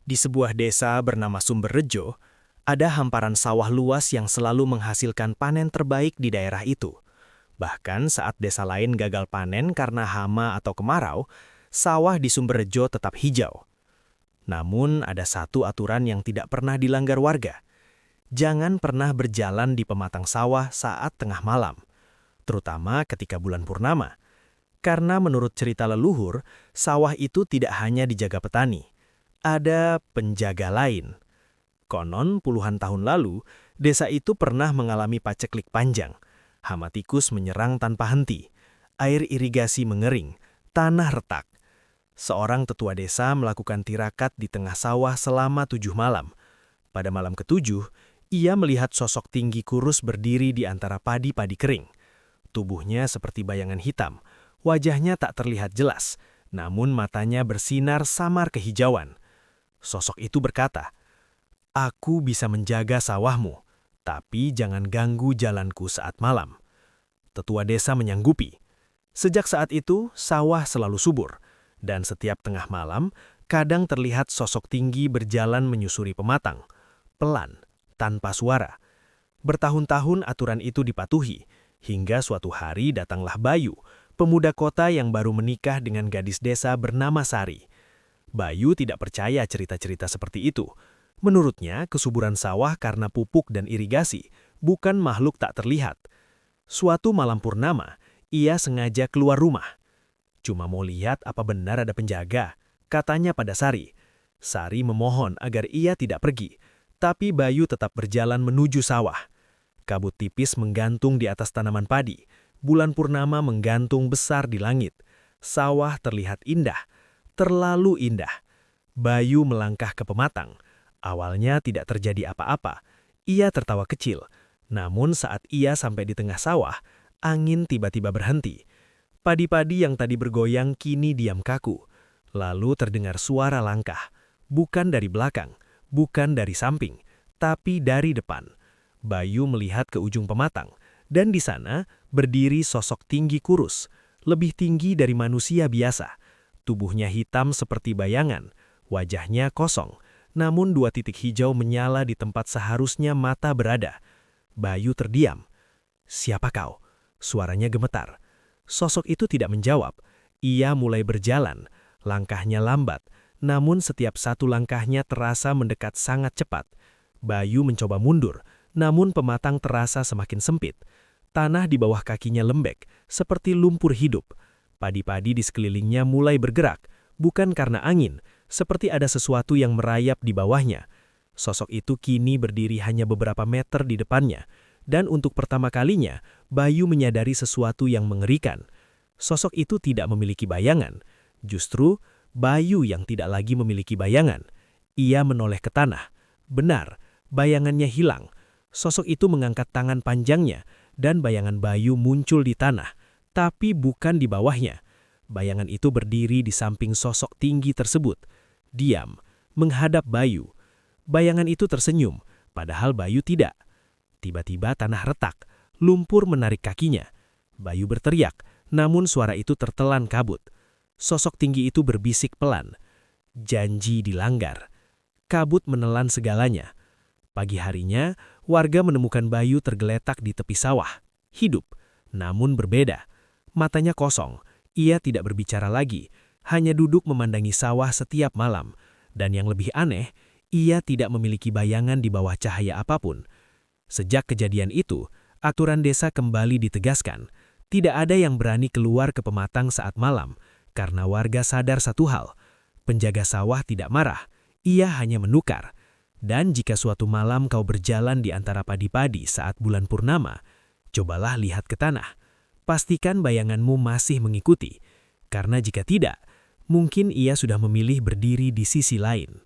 Di sebuah desa bernama Sumberrejo, ada hamparan sawah luas yang selalu menghasilkan panen terbaik di daerah itu. Bahkan saat desa lain gagal panen karena hama atau kemarau, sawah di Sumberrejo tetap hijau. Namun ada satu aturan yang tidak pernah dilanggar warga. Jangan pernah berjalan di pematang sawah saat tengah malam, terutama ketika bulan purnama. Karena menurut cerita leluhur, sawah itu tidak hanya dijaga petani. Ada penjaga lain. Konon puluhan tahun lalu, desa itu pernah mengalami paceklik panjang. Hama tikus menyerang tanpa henti. Air irigasi mengering, tanah retak. Seorang tetua desa melakukan tirakat di tengah sawah selama 7 malam. Pada malam ketujuh, ia melihat sosok tinggi kurus berdiri di antara padi-padi kering. Tubuhnya seperti bayangan hitam, wajahnya tak terlihat jelas, namun matanya bersinar samar kehijauan. Sosok itu berkata, "Aku bisa menjaga sawahmu, tapi jangan ganggu jalanku saat malam." Tetua desa menyanggupi. Sejak saat itu, sawah selalu subur, dan setiap tengah malam, kadang terlihat sosok tinggi berjalan menyusuri pematang, pelan, tanpa suara. Bertahun-tahun aturan itu dipatuhi, hingga suatu hari datanglah Bayu, pemuda kota yang baru menikah dengan gadis desa bernama Sari. Bayu tidak percaya cerita-cerita seperti itu. Menurutnya, kesuburan sawah karena pupuk dan irigasi, bukan makhluk tak terlihat. Suatu malam purnama, ia sengaja keluar rumah. "Cuma mau lihat apa benar ada penjaga," katanya pada Sari. Sari memohon agar ia tidak pergi, tapi Bayu tetap berjalan menuju sawah. Kabut tipis menggantung di atas tanaman padi. Bulan purnama menggantung besar di langit. Sawah terlihat indah, terlalu indah. Bayu melangkah ke pematang. Awalnya tidak terjadi apa-apa. Ia tertawa kecil. Namun saat ia sampai di tengah sawah, angin tiba-tiba berhenti. Padi-padi yang tadi bergoyang kini diam kaku. Lalu terdengar suara langkah. Bukan dari belakang, bukan dari samping, tapi dari depan. Bayu melihat ke ujung pematang, dan di sana berdiri sosok tinggi kurus, lebih tinggi dari manusia biasa. Tubuhnya hitam seperti bayangan, wajahnya kosong, namun 2 titik hijau menyala di tempat seharusnya mata berada. Bayu terdiam. "Siapa kau?" Suaranya gemetar. Sosok itu tidak menjawab. Ia mulai berjalan, langkahnya lambat, namun setiap satu langkahnya terasa mendekat sangat cepat. Bayu mencoba mundur, namun pematang terasa semakin sempit. Tanah di bawah kakinya lembek, seperti lumpur hidup. Padi-padi di sekelilingnya mulai bergerak, bukan karena angin, seperti ada sesuatu yang merayap di bawahnya. Sosok itu kini berdiri hanya beberapa meter di depannya, dan untuk pertama kalinya, Bayu menyadari sesuatu yang mengerikan. Sosok itu tidak memiliki bayangan. Justru, Bayu yang tidak lagi memiliki bayangan. Ia menoleh ke tanah. Benar, bayangannya hilang. Sosok itu mengangkat tangan panjangnya, dan bayangan Bayu muncul di tanah, tapi bukan di bawahnya. Bayangan itu berdiri di samping sosok tinggi tersebut. Diam, menghadap Bayu. Bayangan itu tersenyum, padahal Bayu tidak. Tiba-tiba tanah retak, lumpur menarik kakinya. Bayu berteriak, namun suara itu tertelan kabut. Sosok tinggi itu berbisik pelan. Janji dilanggar. Kabut menelan segalanya. Pagi harinya, warga menemukan Bayu tergeletak di tepi sawah. Hidup, namun berbeda. Matanya kosong, ia tidak berbicara lagi, hanya duduk memandangi sawah setiap malam. Dan yang lebih aneh, ia tidak memiliki bayangan di bawah cahaya apapun. Sejak kejadian itu, aturan desa kembali ditegaskan. Tidak ada yang berani keluar ke pematang saat malam, karena warga sadar satu hal. Penjaga sawah tidak marah, ia hanya menukar. Dan jika suatu malam kau berjalan di antara padi-padi saat bulan purnama, cobalah lihat ke tanah. Pastikan bayanganmu masih mengikuti, karena jika tidak, mungkin ia sudah memilih berdiri di sisi lain.